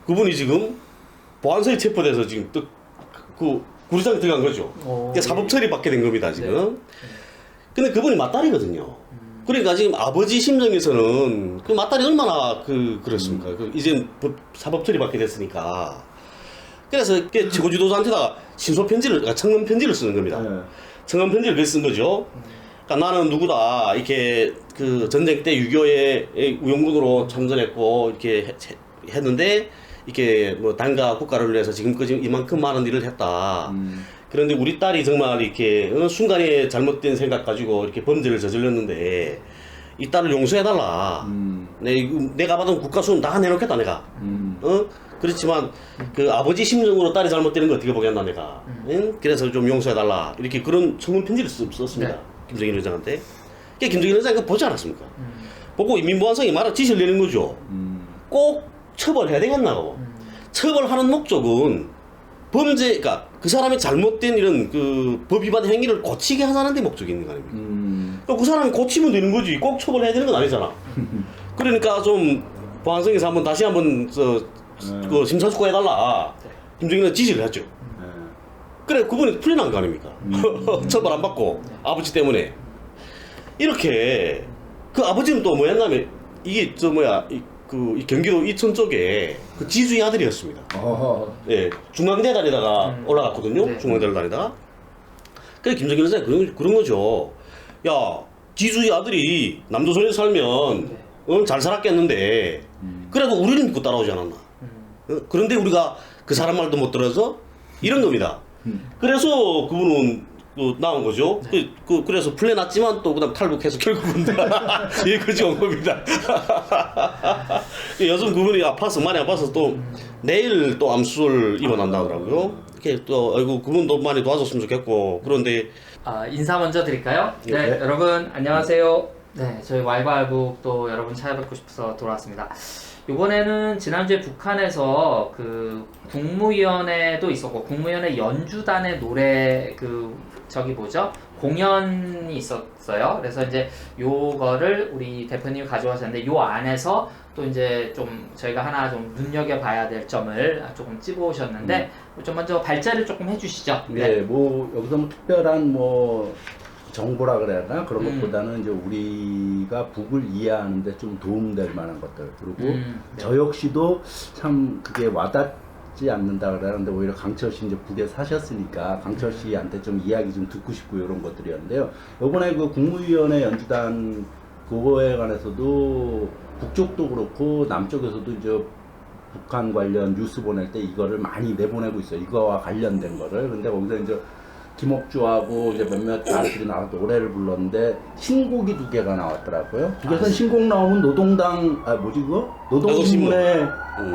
그분이 지금 보안서에 체포돼서 지금 또 그 구리장에 들어간 거죠. 그러니까 사법 처리 받게 된 겁니다 지금. 근데 그분이 맞다리거든요. 그러니까 지금 아버지 심정에서는 그 맞다리 얼마나 그렇습니까? 이제 사법 처리 받게 됐으니까. 그래서 최고 지도자한테다가 신소 편지를, 청원 편지를 쓰는 겁니다. 청원 편지를 그렇게 쓴 거죠. 그러니까 나는 누구다, 이렇게 그 전쟁 때 6.25에 우영군으로 참전했고, 이렇게 했는데, 이렇게 뭐 당과 국가를 위해서 지금까지 이만큼 많은 일을 했다. 그런데 우리 딸이 정말 이렇게 순간에 잘못된 생각 가지고 이렇게 범죄를 저질렀는데, 이 딸을 용서해달라. 내가 받은 국가수는 다 내놓겠다, 내가. 그렇지만 그 아버지 심정으로 딸이 잘못되는 거 어떻게 보겠나 내가. 응? 그래서 좀 용서해달라. 이렇게 그런 청문 편지를 썼습니다. 네. 김정일 위원장한테. 김정일 위원장이 그거 보지 않았습니까? 보고 민보안성이 말을 지시를 내는 거죠. 꼭 처벌해야 되겠나고. 처벌하는 목적은 범죄, 그러니까 그 사람의 잘못된 이런 그 법 위반 행위를 고치게 하자는 데 목적이 있는 거 아닙니까? 그러니까 그 사람이 고치면 되는 거지. 꼭 처벌해야 되는 건 아니잖아. 그러니까 좀 보안성에서 한번 다시 한번 그 심사숙고 해달라. 김정일은 지시를 했죠. 그래 그분이 풀려난 거 아닙니까? 처벌 안 받고 아버지 때문에. 이렇게 그 아버지는 또 뭐였냐면 이게 이 경기도 이천 쪽에 그 지주의 아들이었습니다. 예, 중앙대단에다가 올라갔거든요. 네. 중앙대단에다가. 그래 김정일 선생님 그런 거죠. 야, 지주의 아들이 남조선에서 살면 잘 살았겠는데 그래도 우리는 믿고 따라오지 않았나. 그런데 우리가 그 사람 말도 못 들어서 이런 겁니다. 그래서 그분은 나온 거죠. 네. 그래서 풀려났지만 또 그다음 탈북해서 결국은 여기까지 온 겁니다. 여성 그분이 많이 아파서 또 내일 또 암수를 입원한다 하더라고요. 이렇게 또 아이고 그분도 많이 도와줬으면 좋겠고. 그런데 인사 먼저 드릴까요? 네, 네. 여러분 안녕하세요. 네, 저희 왈가왈부 또 여러분 찾아뵙고 싶어서 돌아왔습니다. 이번에는 지난주에 북한에서 그 국무위원회도 있었고 국무위원회 연주단의 노래 공연이 있었어요. 그래서 이제 요거를 우리 대표님이 가져가셨는데 요 안에서 또 이제 좀 저희가 하나 좀 눈여겨봐야 될 점을 조금 찝어오셨는데 좀 먼저 발제를 조금 해주시죠. 네, 뭐 여기서 뭐 특별한 뭐 정보라 그래야 하나 그런 것보다는 이제 우리가 북을 이해하는데 좀 도움될 만한 것들 그리고 네. 저 역시도 참 그게 와닿지 않는다 그러는데 오히려 강철 씨 이제 북에 사셨으니까 강철 씨한테 좀 이야기 좀 듣고 싶고 이런 것들이었는데요. 이번에 그 국무위원회 연주단 그거에 관해서도 북쪽도 그렇고 남쪽에서도 이제 북한 관련 뉴스 보낼 때 이거를 많이 내보내고 있어요. 이거와 관련된 거를. 근데 거기서 이제 김옥주하고 이제 몇몇 가수들이 나와서 노래를 불렀는데 신곡이 2개가 나왔더라고요. 북에서는 신곡 나오면 노동당 노동신문에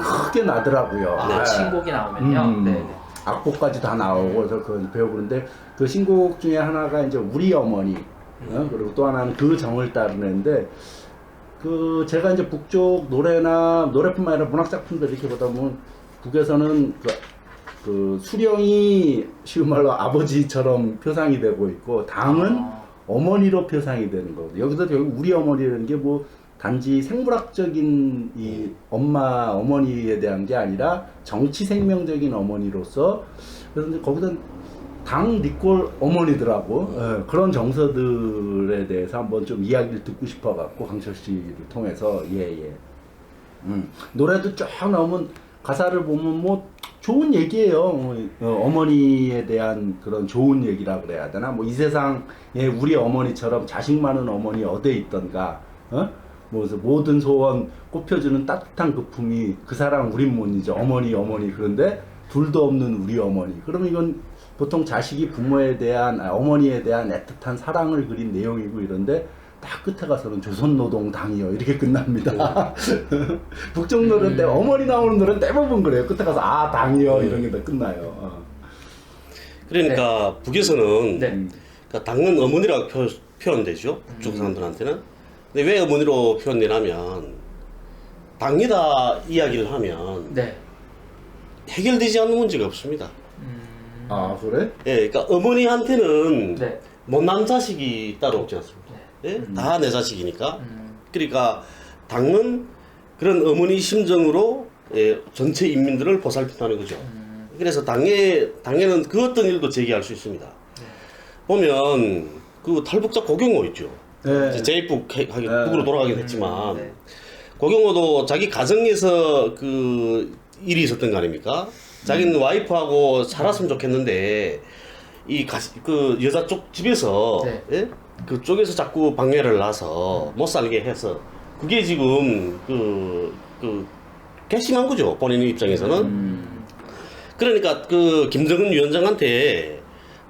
크게 나더라고요. 신곡이 나오면요. 네. 악보까지 다 나오고 그래서 그걸 배워보는데 그 신곡 중에 하나가 이제 우리 어머니 그리고 또 하나는 그 정을 따르는데 그 제가 이제 북쪽 노래뿐만 아니라 문학 작품들 이렇게 보다 보면 북에서는 그 수령이 쉬운 말로 아버지처럼 표상이 되고 있고 당은 어머니로 표상이 되는 거거든요. 여기서 결국 우리 어머니라는 게 뭐 단지 생물학적인 이 어머니에 대한 게 아니라 정치 생명적인 어머니로서 그래서 이제 거기서 당 리꼴 어머니들하고 그런 정서들에 대해서 한번 좀 이야기를 듣고 싶어 갖고 강철 씨를 통해서 노래도 쫙 나오면 가사를 보면 뭐 좋은 얘기예요. 어머니에 대한 그런 좋은 얘기라 그래야 되나? 뭐 이 세상에 우리 어머니처럼 자식 많은 어머니 어디에 있던가? 그래서 모든 소원 꽃펴주는 따뜻한 그 품이 그 사랑 우린 못 잊어. 어머니 그런데 둘도 없는 우리 어머니. 그러면 이건 보통 자식이 부모에 대한 어머니에 대한 애틋한 사랑을 그린 내용이고 이런데 딱 끝에 가서는 조선노동당이요 이렇게 끝납니다. 북쪽 노래는 어머니 나오는 노래는 대부분 그래요. 끝에 가서 당이요 이런 게 다 끝나요. 그러니까 북에서는 네. 그러니까 당은 어머니라고 표현되죠. 북쪽 사람들한테는. 근데 왜 어머니로 표현되냐면 당이다 이야기를 하면 해결되지 않는 문제가 없습니다. 아 그래? 예, 그러니까 어머니한테는 네. 못난 자식이 따로 없지 않습니까? 예? 다 내 자식이니까. 그러니까 당은 그런 어머니 심정으로 전체 인민들을 보살핀다는 거죠. 그래서 당에는 그 어떤 일도 제기할 수 있습니다. 보면 그 탈북자 고경호 있죠. 네. 제이북 북으로 돌아가긴 했지만 네. 고경호도 자기 가정에서 그 일이 있었던 거 아닙니까? 자기는 와이프하고 살았으면 좋겠는데 그 여자 쪽 집에서 네. 예? 그쪽에서 자꾸 방해를 놔서 못 살게 해서 그게 지금 그 괘씸한 거죠, 본인 입장에서는. 그러니까 그 김정은 위원장한테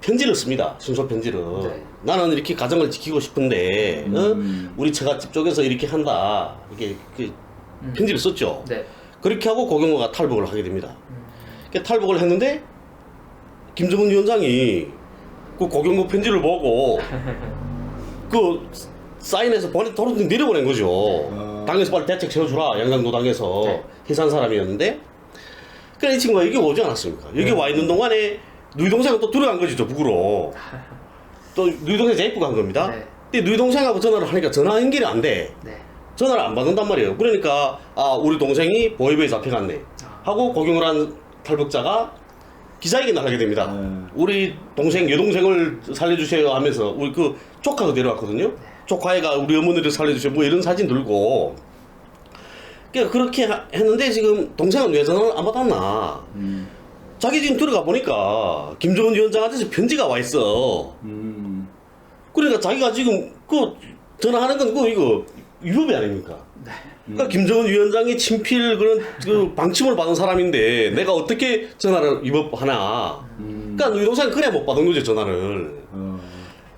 편지를 씁니다. 순서 편지를. 네. 나는 이렇게 가정을 지키고 싶은데 우리 처갓집 쪽에서 이렇게 한다. 이렇게 편지를 썼죠. 네. 그렇게 하고 고경호가 탈북을 하게 됩니다. 탈북을 했는데 김정은 위원장이 그 고경호 편지를 보고 그 사인해서 도로 내려보낸 거죠. 당에서 빨리 대책 세워주라. 양강도당에서 네. 해산 사람이었는데 그래 이 친구가 여기 오지 않았습니까? 여기 와 있는 동안에 누이 동생은 또 들어간 거지 저 북으로. 또 누이 동생 제입국 간 겁니다. 네. 근데 누이 동생하고 전화를 하니까 전화 연결이 안 돼. 네. 전화를 안 받는단 말이에요. 그러니까 우리 동생이 보이베에 잡혀갔네 하고 고경호라는 탈북자가 기자회견을 하게 됩니다. 우리 동생 여동생을 살려주세요 하면서 우리 그 조카가 데려왔거든요. 조카애가 우리 어머니를 살려주세요 뭐 이런 사진 들고 그러니까 그렇게 했는데 지금 동생은 왜 전화를 안 받았나. 자기 지금 들어가 보니까 김정은 위원장한테서 편지가 와 있어. 그러니까 자기가 지금 그 전화하는 건 이거 위법이 아닙니까? 그러니까 김정은 위원장이 친필 그런 그 방침을 받은 사람인데 내가 어떻게 전화를 위법하나? 그러니까 우리 동생은 그래 못 받은 거죠 전화를.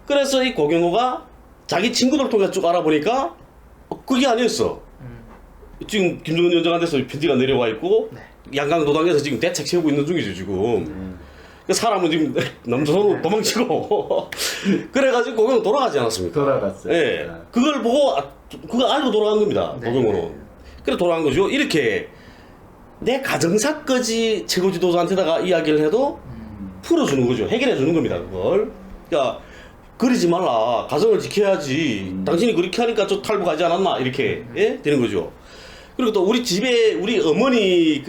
그래서 이 고경호가 자기 친구들 통해 쭉 알아보니까 그게 아니었어. 지금 김정은 위원장한테서 편지가 내려와 있고 양강도당에서 지금 대책 세우고 있는 중이죠 지금. 그 사람은 지금 남조선으로 도망치고 그래가지고 고경호 돌아가지 않았습니까? 돌아갔어요. 예. 그걸 보고 그거 알고 돌아간 겁니다. 네. 고경호는. 그래 돌아간 거죠. 이렇게 내 가정사까지 최고 지도자한테다가 이야기를 해도 풀어주는 거죠. 해결해 주는 겁니다. 그걸. 그러니까 그러지 말라. 가정을 지켜야지. 당신이 그렇게 하니까 저 탈북하지 않았나 이렇게 예? 되는 거죠. 그리고 또 우리 집에 우리 어머니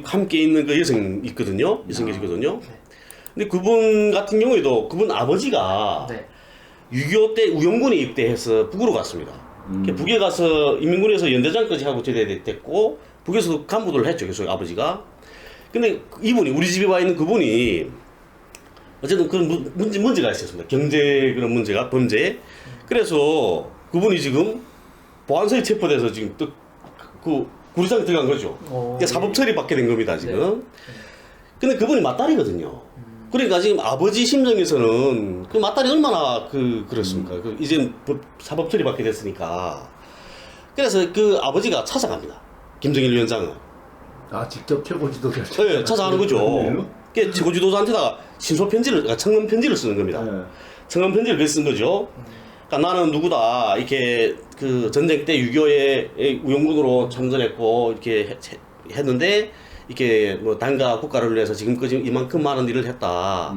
함께 있는 그 여성 있거든요. 여성 계시거든요. 근데 그분 같은 경우에도 그분 아버지가 네. 6.25 때 우영군에 입대해서 북으로 갔습니다. 북에 가서 인민군에서 연대장까지 하고 제대됐고 북에서도 간부들을 했죠. 계속 아버지가. 근데 이분이 우리 집에 와 있는 그분이 어쨌든 그런 문제가 있었습니다. 경제 그런 문제가 범죄. 그래서 그분이 지금 보안서에 체포돼서 지금 또 그 구리장에 들어간 거죠. 그러니까 사법 처리 받게 된 겁니다 지금. 근데 그분이 맞다리거든요. 그러니까 지금 아버지 심정에서는 그 맞다리 얼마나 그렇습니까? 이제 사법 처리 받게 됐으니까. 그래서 그 아버지가 찾아갑니다. 김정일 위원장은. 직접 최고 지도자. 네, 찾아가는 거죠. 그러니까 최고 지도자한테다가 친서 편지를, 청원 편지를 쓰는 겁니다. 청원 편지를 그렇게 쓴 거죠. 그러니까 나는 누구다 이렇게 그 전쟁 때 6.25에 우영군으로 참전했고 이렇게 했는데 이렇게 뭐 당과 국가를 위해서 지금까지 이만큼 많은 일을 했다.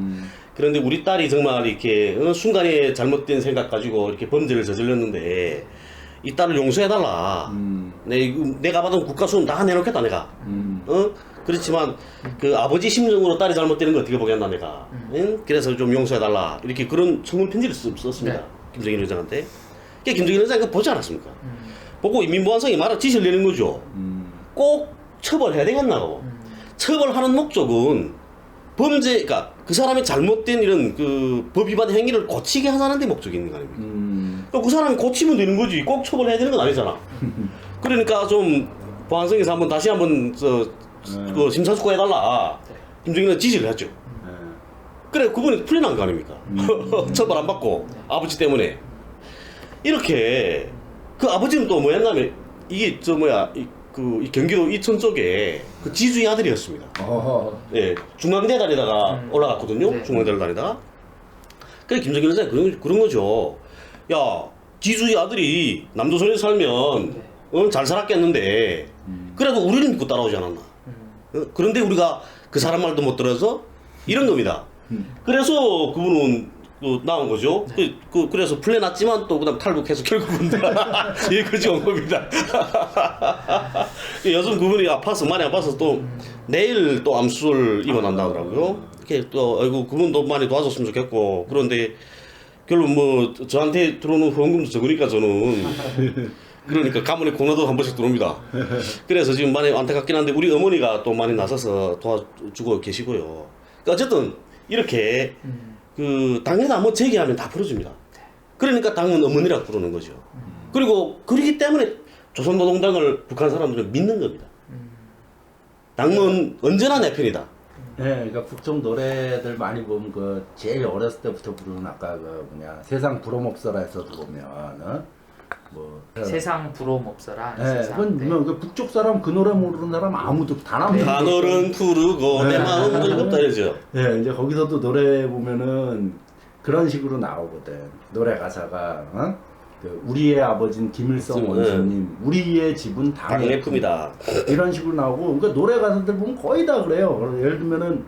그런데 우리 딸이 정말 이렇게 순간에 잘못된 생각 가지고 이렇게 범죄를 저질렀는데 이 딸을 용서해달라. 내가 받은 국가수는 다 내놓겠다 내가. 그렇지만 그 아버지 심정으로 딸이 잘못되는 거 어떻게 보겠나 내가. 응? 그래서 좀 용서해달라. 이렇게 그런 청문 편지를 썼습니다. 네. 김정일 위원장한테. 그러니까 김정일 위원장이 그거 보지 않았습니까? 보고 인민보안성이 말을 지시를 내는 거죠. 꼭 처벌해야 되겠나고. 처벌하는 목적은 범죄, 그러니까 그 사람의 잘못된 이런 그 법 위반 행위를 고치게 하자는 데 목적이 있는 거 아닙니까? 그러니까 그 사람이 고치면 되는 거지. 꼭 처벌해야 되는 건 아니잖아. 그러니까 좀 보안성에서 한번 다시 한번 그 심사숙고 해달라. 김정일은 지시를 했죠. 그래 그분이 풀려난 거 아닙니까? 처벌 안 받고 아버지 때문에 이렇게 그 아버지는 또 뭐였냐면 이게 이 경기도 이천 쪽에 그 지주의 아들이었습니다. 예, 중앙대단에다가 올라갔거든요. 네. 중앙대단에다가. 그래 김정일 회장이 그런 거죠. 야 지주의 아들이 남조선에 살면 잘 살았겠는데 그래도 우리는 믿고 따라오지 않았나. 그런데 우리가 그 사람 말도 못 들어서 이런 겁니다. 그래서 그분은 나온 거죠. 그래서 풀려났지만 또 그다음 탈북해서 결국은 여기까지 온 겁니다. 여성 그분이 아파서 많이 아파서 또 내일 또 암수를 입원한다 하더라고요. 이렇게 또 아이고 그분도 많이 도와줬으면 좋겠고 그런데 결국 뭐 저한테 들어오는 후원금도 적으니까 저는 그러니까 가문에 공로도 한 번씩 들어옵니다. 그래서 지금 많이 안타깝긴 한데 우리 어머니가 또 많이 나서서 도와주고 계시고요. 그러니까 어쨌든 이렇게 그 당에다 뭐 제기하면 다 풀어줍니다. 그러니까 당은 어머니라고 부르는 거죠. 그리고 그렇기 때문에 조선노동당을 북한 사람들은 믿는 겁니다. 당은 언제나 내 편이다. 네, 그러니까 북쪽 노래들 많이 보면 그 제일 어렸을 때부터 부르는 아까 그 뭐냐 세상 부러움 없어라에서도 보면 뭐 세상 부러움 없어라. 네, 세상. 그건 보면 그 북쪽 사람 그 노래 모르는 사람 아무도 단 한 명도 하늘은 푸르고 내 마음 즐겁다 이러죠. 네, 이제 거기서도 노래 보면은 그런 식으로 나오거든. 노래 가사가 그 우리의 아버지는 김일성 원수님, 우리의 집은 당의 품이다. 이런 식으로 나오고, 그러니까 노래 가사들 보면 거의 다 그래요. 예를 들면은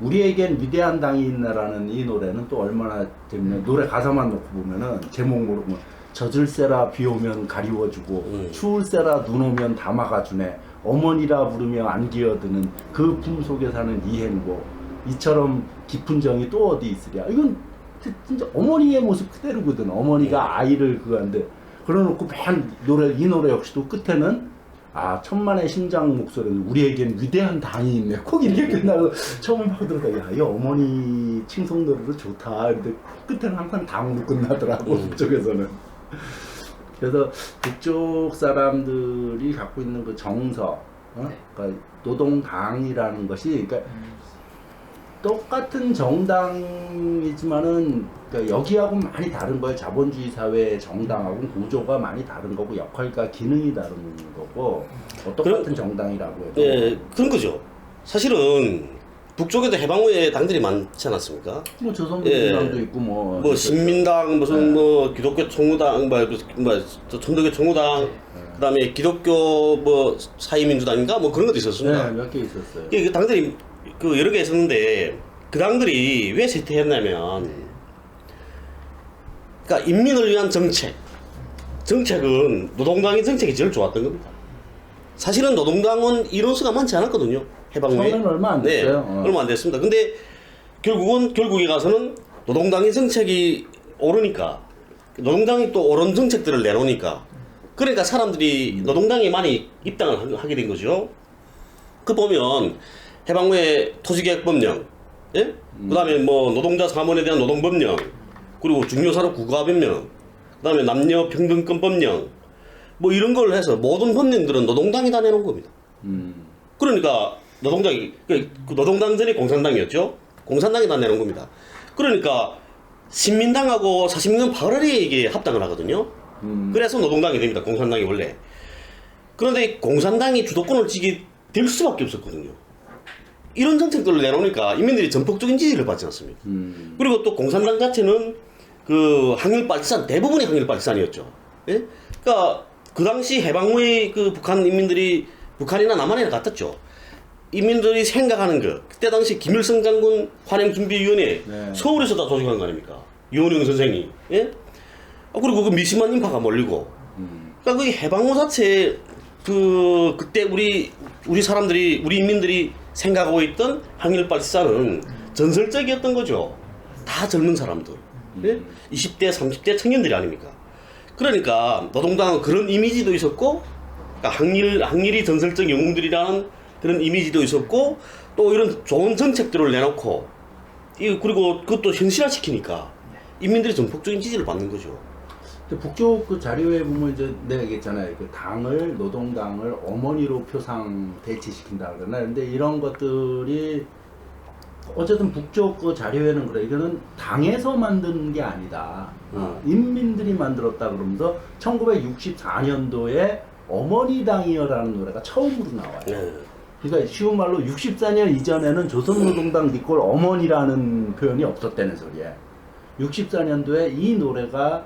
우리에겐 위대한 당이 있나라는 이 노래는 또 얼마나 재밌냐. 노래 가사만 놓고 보면은 제목 모르고 젖을세라 비 오면 가리워주고 추울세라 눈 오면 다 막아주네. 어머니라 부르며 안 기어드는 그 품 속에 사는 이 행복. 이처럼 깊은 정이 또 어디 있으랴. 이건 진짜 어머니의 모습 그대로거든. 어머니가 아이를 그거한데 그래놓고 맨 노래 이 노래 역시도 끝에는 아 천만의 심장 목소리는 우리에겐 위대한 당이 있네. 콕 이렇게 끝나고 처음에 막 들어가 야 이 어머니 칭송 노래도 좋다. 근데 끝에는 항상 당으로 끝나더라고 북쪽에서는. 그래서 북쪽 사람들이 갖고 있는 그 정서, 그러니까 노동당이라는 것이 그러니까 똑같은 정당이지만은 그러니까 여기하고 많이 다른 거예요. 자본주의 사회의 정당하고 구조가 많이 다른 거고 역할과 기능이 다른 거고 똑같은 정당이라고 해도 예, 그런 거죠. 사실은 북쪽에도 해방후에 당들이 많지 않았습니까? 뭐 조선노동당도 있고 뭐 신민당 무슨 뭐 기독교 총무당 뭐 천도교 총무당 그다음에 기독교 뭐 사회민주당인가 뭐 그런 것도 있었습니다. 네, 몇 개 있었어요. 그 당들이 그 여러 개 있었는데 그 당들이 왜 쇠퇴했냐면 그러니까 인민을 위한 정책은 노동당의 정책이 제일 좋았던 겁니다. 사실은 노동당은 인원수가 많지 않았거든요. 해방 후에. 처음에는 얼마 안 됐어요. 네, 얼마 안 됐습니다. 근데 결국에 가서는 노동당의 정책이 오르니까 노동당이 또 옳은 정책들을 내놓으니까 그러니까 사람들이 노동당에 많이 입당을 하게 된 거죠. 그 보면 해방 후에 토지개혁법령, 예? 그다음에 뭐 노동자 사원에 대한 노동법령, 그리고 중요사로 국가법령, 그다음에 남녀평등권법령, 뭐 이런 걸 해서 모든 법령들은 노동당이 다 내놓은 겁니다. 그러니까 노동당이 그 노동당 전이 공산당이었죠. 공산당이 다 내놓은 겁니다. 그러니까 신민당하고 40년 8월에 이게 합당을 하거든요. 그래서 노동당이 됩니다. 공산당이 원래. 그런데 공산당이 주도권을 쥐게 될 수밖에 없었거든요. 이런 정책들을 내놓으니까 인민들이 전폭적인 지지를 받지 않습니까? 그리고 또 공산당 자체는 그 항일빨치산, 대부분이 항일빨치산이었죠. 예? 그러니까 그 당시 해방 후에 그 북한 인민들이 북한이나 남한이나 같았죠. 인민들이 생각하는 거, 그때 당시 김일성 장군 환영준비위원회 네. 서울에서 다 조직한 거 아닙니까? 이원영 선생이. 예? 그리고 그 미심한 인파가 몰리고. 그러니까 그 해방 후 자체 그때 우리 사람들이 우리 인민들이 생각하고 있던 항일빨치산은 전설적이었던 거죠. 다 젊은 사람들. 예? 20대, 30대 청년들이 아닙니까? 그러니까 노동당은 그런 이미지도 있었고, 그러니까 항일이 전설적 영웅들이라는 그런 이미지도 있었고, 또 이런 좋은 정책들을 내놓고, 그리고 그것도 현실화시키니까 인민들이 전폭적인 지지를 받는 거죠. 북쪽 그 자료에 보면 이제 내가 얘기했잖아요. 그 당을 노동당을 어머니로 표상 대치시킨다 그러나 근데 이런 것들이 어쨌든 북쪽 그 자료에는 그래 이거는 당에서 만든 게 아니다. 인민들이 만들었다 그러면서 1964년도에 어머니당이여라는 노래가 처음으로 나와요. 그러니까 쉬운 말로 64년 이전에는 조선노동당 니꼴 어머니라는 표현이 없었다는 소리예요. 64년도에 이 노래가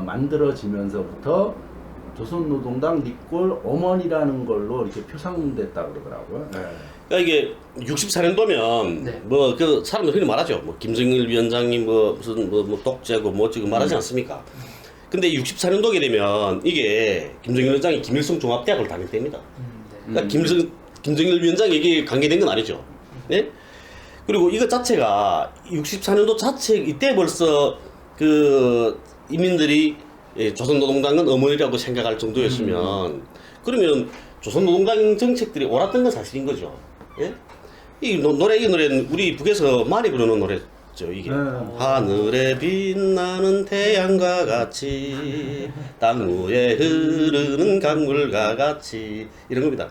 만들어지면서부터 조선노동당 리꼴 어머니라는 걸로 이렇게 표상됐다 그러더라고요. 네. 그러니까 이게 64년도면 네. 뭐 그 사람들 흔히 말하죠. 뭐 김정일 위원장이 뭐 무슨 뭐 독재고 뭐 지금 말하지 않습니까? 근데 64년도게 되면 이게 김정일 위원장이 김일성 종합대학을 다닐 때입니다. 그러니까 김정일 위원장이 이게 관계된 건 아니죠. 네? 그리고 이것 자체가 64년도 자체 이때 벌써 그 인민들이 조선노동당은 어머니라고 생각할 정도였으면 그러면 조선노동당 정책들이 옳았던 건 사실인 거죠. 예? 이 노래는 우리 북에서 많이 부르는 노래죠. 이게 하늘에 빛나는 태양과 같이 땅 위에 흐르는 강물과 같이 이런 겁니다.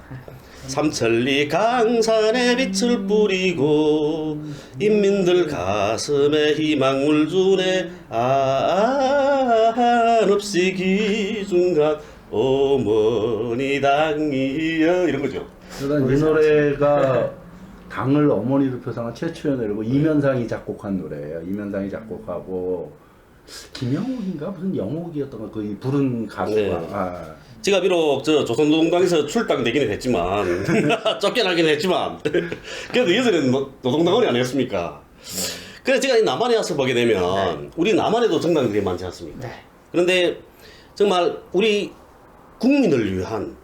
삼천리 강산에 빛을 뿌리고 인민들 가슴에 희망을 주네 한없이 기중한 어머니 당이여 이런 거죠. 그러니까 이 노래가 당을 어머니로 표상한 최초의 노래고 이면상이 작곡한 노래예요. 이면상이 작곡하고 김영옥인가 무슨 영옥이었던 거 그 부른 가수가. 네. 아. 제가 비록 저 조선노동당에서 출당되기는 했지만 쫓겨나기는 했지만 그래도 예전에는 노동당원이 아니었습니까? 그래서 제가 이 남한에 와서 보게 되면 우리 남한에도 정당들이 많지 않습니까? 네. 그런데 정말 우리 국민을 위한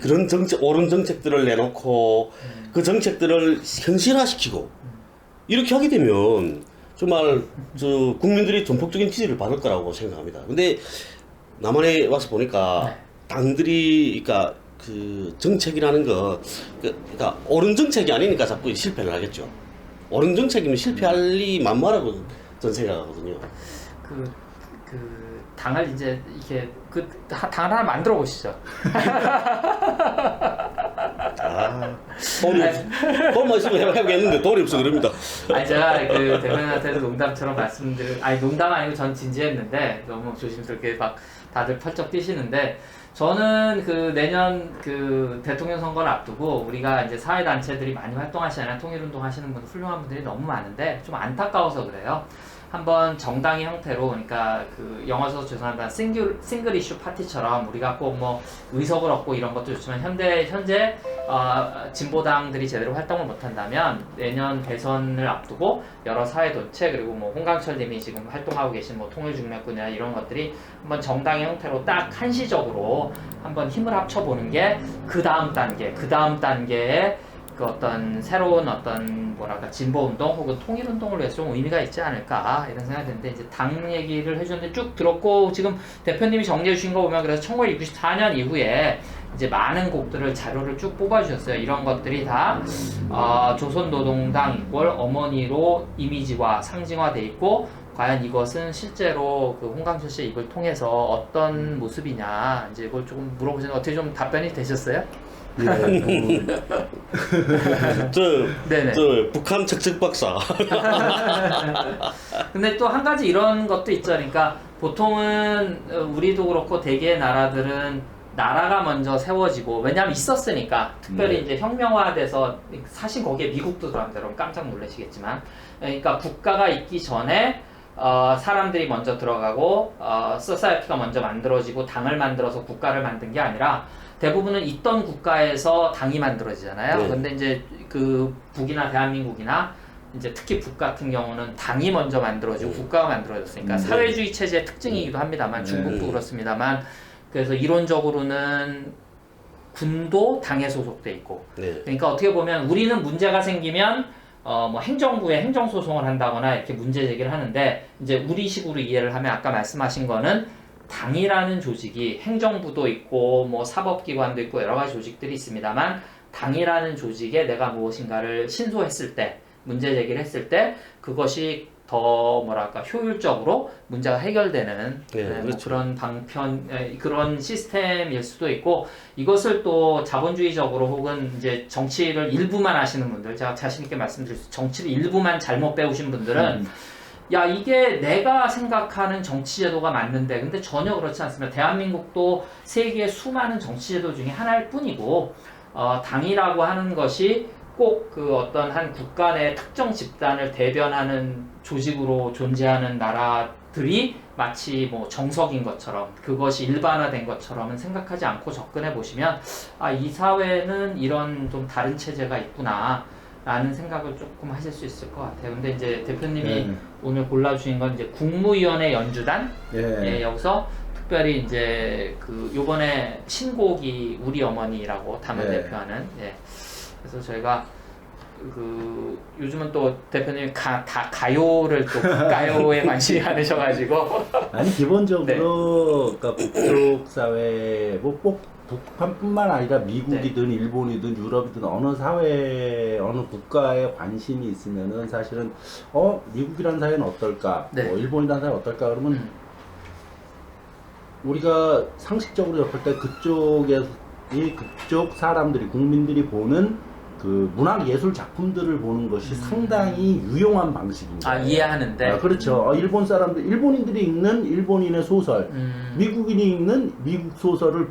그런 정책, 옳은 정책들을 내놓고 그 정책들을 현실화시키고 이렇게 하게 되면 정말 저 국민들이 전폭적인 지지를 받을 거라고 생각합니다. 근데 남한에 와서 보니까 당들이 그러니까 그 정책이라는 거 그러니까 옳은 정책이 아니니까 자꾸 실패를 하겠죠. 옳은 정책이면 실패할 리 만무하라고 저는 생각하거든요. 그 당을 이제 이렇게 당을 하나 만들어 보시죠. 돈만 있으면 해보겠는데 돈이 없어 그럽니다. 아니 제가 그 대표님한테도 농담처럼 농담 아니고 전 진지했는데 너무 조심스럽게 막 다들 펄쩍 뛰시는데 저는 그 내년 그 대통령 선거를 앞두고 우리가 이제 사회단체들이 많이 활동하시잖아요. 통일운동 하시는 분들 훌륭한 분들이 너무 많은데 좀 안타까워서 그래요. 한번 정당의 형태로 그러니까 그 영어 써서 죄송합니다. 싱글 이슈 파티처럼 우리가 꼭 뭐 의석을 얻고 이런 것도 좋지만 현재 진보당들이 제대로 활동을 못한다면 내년 대선을 앞두고 여러 사회단체 그리고 뭐 홍강철님이 지금 활동하고 계신 뭐 통일중력군이나 이런 것들이 한번 정당의 형태로 딱 한시적으로 한번 힘을 합쳐보는 게 그 다음 단계의 그 어떤 새로운 어떤 뭐랄까 진보운동 혹은 통일운동을 위해서 좀 의미가 있지 않을까 이런 생각이 드는데 이제 당 얘기를 해주는데 쭉 들었고 지금 대표님이 정리해 주신 거 보면 그래서 1994년 이후에 이제 많은 곡들을 자료를 쭉 뽑아주셨어요. 이런 것들이 다 조선노동당 이꼴 어머니로 이미지화 상징화돼 있고 과연 이것은 실제로 그 홍강철 씨의 입을 통해서 어떤 모습이냐 이제 이걸 조금 물어보시는데 어떻게 좀 답변이 되셨어요? 저 북한 책책 박사. 근데 또 한 가지 이런 것도 있죠. 그러니까 보통은 우리도 그렇고 대개의 나라들은 나라가 먼저 세워지고 왜냐하면 있었으니까 특별히 이제 혁명화돼서 사실 거기에 미국도 들어갑니다. 여러분 깜짝 놀라시겠지만 그러니까 국가가 있기 전에 사람들이 먼저 들어가고 소사이어티가 먼저 만들어지고 당을 만들어서 국가를 만든 게 아니라 대부분은 있던 국가에서 당이 만들어지잖아요. 네. 근데 이제 그 북이나 대한민국이나 이제 특히 북 같은 경우는 당이 먼저 만들어지고 국가가 만들어졌으니까 사회주의 체제의 특징이기도 합니다만 중국도 그렇습니다만 그래서 이론적으로는 군도 당에 소속돼 있고 그러니까 어떻게 보면 우리는 문제가 생기면 뭐 행정부에 행정소송을 한다거나 이렇게 문제 제기를 하는데 이제 우리식으로 이해를 하면 아까 말씀하신 거는 당이라는 조직이 행정부도 있고 뭐 사법기관도 있고 여러 가지 조직들이 있습니다만 당이라는 조직에 내가 무엇인가를 신소했을 때 문제 제기를 했을 때 그것이 더 뭐랄까 효율적으로 문제가 해결되는 그렇죠. 그런 그런 시스템일 수도 있고 이것을 또 자본주의적으로 혹은 이제 정치를 일부만 아시는 분들 제가 자신 있게 말씀드릴 수 정치를 일부만 잘못 배우신 분들은 야 이게 내가 생각하는 정치제도가 맞는데 근데 전혀 그렇지 않습니다. 대한민국도 세계의 수많은 정치제도 중에 하나일 뿐이고 당이라고 하는 것이 꼭 그 어떤 한 국가 내 특정 집단을 대변하는 조직으로 존재하는 나라 것들이 마치 뭐 정석인 것처럼 그것이 일반화된 것처럼은 생각하지 않고 접근해 보시면 아, 이 사회는 이런 좀 다른 체제가 있구나 라는 생각을 조금 하실 수 있을 것 같아요. 근데 이제 대표님이 오늘 골라주신 건 이제 국무위원회 연주단 예, 여기서 특별히 이제 그 요번에 신곡이 우리 어머니라고 담을 대표하는 예. 그래서 저희가 그 요즘은 또 대표님 다 가요를 또 가요에 관심이 많으셔가지고 아니 기본적으로 그러니까 북쪽 사회 뭐 북한뿐만 아니라 미국이든 일본이든 유럽이든 어느 사회 어느 국가에 관심이 있으면은 사실은 미국이라는 사회는 어떨까 뭐 일본이라는 사회는 어떨까 그러면 우리가 상식적으로 접할 때 그쪽 사람들이 국민들이 보는 그 문학 예술 작품들을 보는 것이 상당히 유용한 방식입니다. 아, 이해하는데. 그렇죠. 일본인들이 읽는 일본인의 소설, 미국인이 읽는 미국 소설을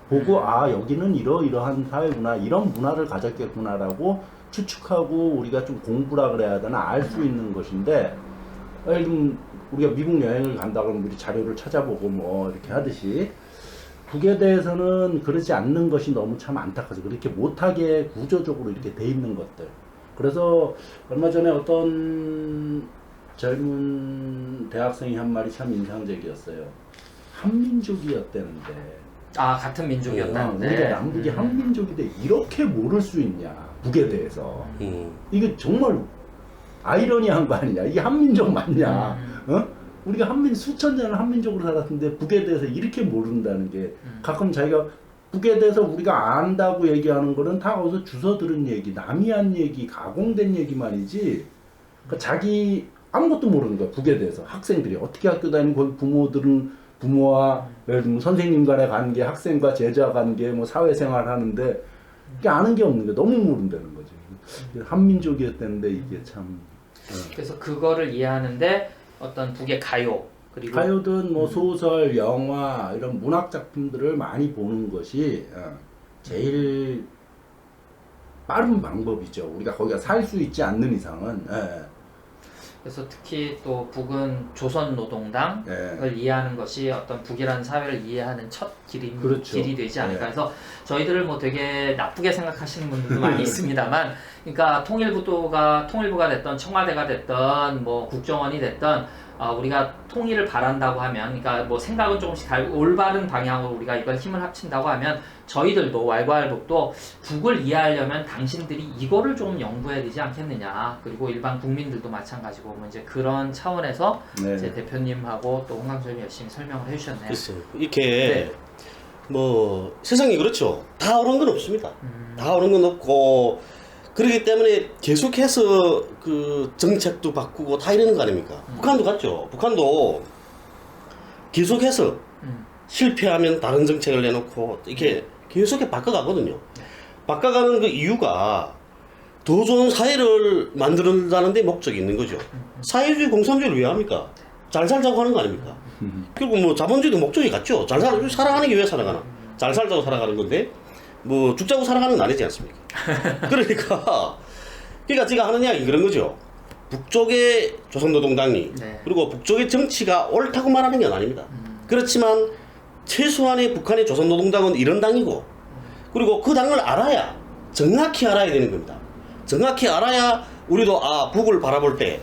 보고 여기는 이러이러한 사회구나, 이런 문화를 가졌겠구나라고 추측하고 우리가 좀 공부라 그래야 되나 알 수 있는 것인데, 우리가 미국 여행을 간다 그러면 우리 자료를 찾아보고 뭐 이렇게 하듯이 북에 대해서는 그러지 않는 것이 너무 참 안타까워서 그렇게 못하게 구조적으로 이렇게 돼 있는 것들. 그래서 얼마 전에 어떤 젊은 대학생이 한 말이 참 인상적이었어요. 한민족이었다는데. 아, 같은 민족이었다는데. 우리가 남북이 한민족인데 이렇게 모를 수 있냐, 북에 대해서. 이게 정말 아이러니한 거 아니냐. 이게 한민족 맞냐. 우리가 수천 년을 한민족으로 살았는데 북에 대해서 이렇게 모른다는 게 가끔 자기가 북에 대해서 우리가 안다고 얘기하는 거는 다 어디서 주워 들은 얘기, 남이 한 얘기, 가공된 얘기만이지 그러니까 자기 아무것도 모르는 거야. 북에 대해서. 학생들이 어떻게 학교 다니고 부모들은 부모와 예를 들면 선생님 간의 관계, 학생과 제자 관계, 뭐 사회생활 하는데 이게 아는 게 없는 거야. 너무 모른다는 거지. 한민족이었다는데 이게 참. 그래서 그거를 이해하는데 어떤 북의 가요 그리고 가요든 뭐 소설, 영화 이런 문학 작품들을 많이 보는 것이 제일 빠른 방법이죠. 우리가 거기가 살 수 있지 않는 이상은. 그래서 특히 또 북은 조선노동당을 이해하는 것이 어떤 북이라는 사회를 이해하는 첫 길이 되지 않을까 해서 저희들을 뭐 되게 나쁘게 생각하시는 분들도 많이 있습니다만 그러니까 통일부가 됐던 청와대가 됐던 뭐 국정원이 됐던 우리가 통일을 바란다고 하면 그러니까 뭐 생각은 조금씩 올바른 방향으로 우리가 이걸 힘을 합친다고 하면 저희들도 왈가왈부도 북을 이해하려면 당신들이 이거를 좀 연구해야 되지 않겠느냐. 그리고 일반 국민들도 마찬가지고 뭐 이제 그런 차원에서 제 대표님하고 또 홍강수님이 열심히 설명을 해주셨네요. 글쎄요. 이렇게 뭐 세상이 그렇죠. 다 옳은 건 없습니다. 다 옳은 건 없고 그렇기 때문에 계속해서 그 정책도 바꾸고 다 이러는 거 아닙니까? 북한도 같죠. 북한도 계속해서 실패하면 다른 정책을 내놓고 이렇게 계속해 바꿔가거든요. 바꿔가는 그 이유가 더 좋은 사회를 만들어가는 데 목적이 있는 거죠. 사회주의 공산주의를 왜 합니까? 잘 살자고 하는 거 아닙니까? 결국 뭐 자본주의도 목적이 같죠. 살아가는 게 왜 살아가나? 잘 살자고 살아가는 건데 뭐 죽자고 살아가는 건 아니지 않습니까? 그러니까 제가 하는 이야기 그런 거죠. 북쪽의 조선노동당이 그리고 북쪽의 정치가 옳다고 말하는 건 아닙니다. 그렇지만 최소한의 북한의 조선노동당은 이런 당이고 그리고 그 당을 알아야 정확히 알아야 되는 겁니다. 정확히 알아야 우리도 북을 바라볼 때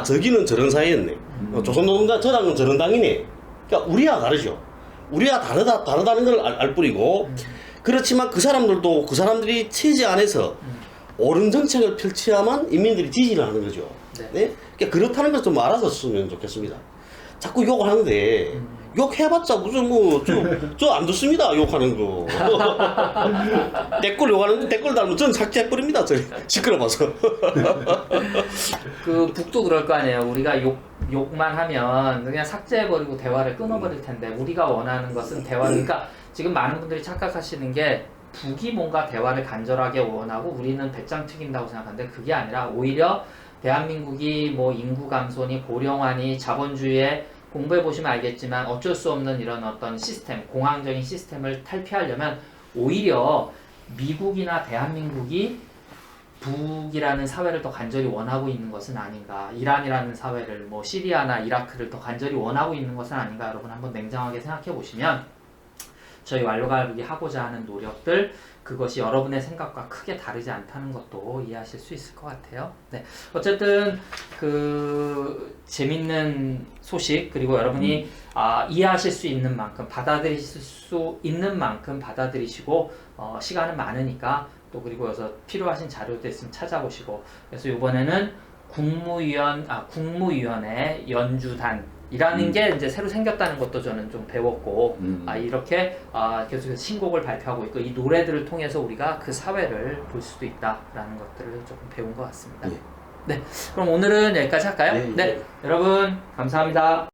저기는 저런 사회였네. 조선노동당 저 당은 저런 당이네. 그러니까 우리와 다르죠. 우리와 다르다는 걸 알 뿐이고 그렇지만 그 사람들이 체제 안에서 옳은 정책을 펼쳐야만 인민들이 지지를 하는 거죠. 네? 그러니까 그렇다는 걸 좀 알아줬으면 좋겠습니다. 자꾸 욕하는데 욕해봤자 무슨 저 안 듣습니다. 욕하는 거. 댓글 욕하는데 댓글 달면 전 삭제해버립니다. 시끄러워서. 그 북도 그럴 거 아니에요. 우리가 욕만 하면 그냥 삭제해버리고 대화를 끊어버릴 텐데 우리가 원하는 것은 대화를 그러니까 지금 많은 분들이 착각하시는 게 북이 뭔가 대화를 간절하게 원하고 우리는 배짱 튀긴다고 생각하는데 그게 아니라 오히려 대한민국이 뭐 인구 감소니 고령화니 자본주의에 공부해 보시면 알겠지만 어쩔 수 없는 이런 어떤 시스템, 공황적인 시스템을 탈피하려면 오히려 미국이나 대한민국이 북이라는 사회를 더 간절히 원하고 있는 것은 아닌가, 이란이라는 사회를 뭐 시리아나 이라크를 더 간절히 원하고 있는 것은 아닌가, 여러분 한번 냉정하게 생각해 보시면 저희 완료가족이 하고자 하는 노력들, 그것이 여러분의 생각과 크게 다르지 않다는 것도 이해하실 수 있을 것 같아요. 네, 어쨌든 그 재밌는 소식, 그리고 여러분이 이해하실 수 있는 만큼, 받아들이실 수 있는 만큼 받아들이시고, 시간은 많으니까 또 그리고 여기서 필요하신 자료도 있으면 찾아보시고, 그래서 이번에는 국무위원회 연주단이라는 게 이제 새로 생겼다는 것도 저는 좀 배웠고, 이렇게 계속해서 신곡을 발표하고 있고, 이 노래들을 통해서 우리가 그 사회를 볼 수도 있다라는 것들을 조금 배운 것 같습니다. 예. 네, 그럼 오늘은 여기까지 할까요? 예, 예. 네, 여러분 감사합니다.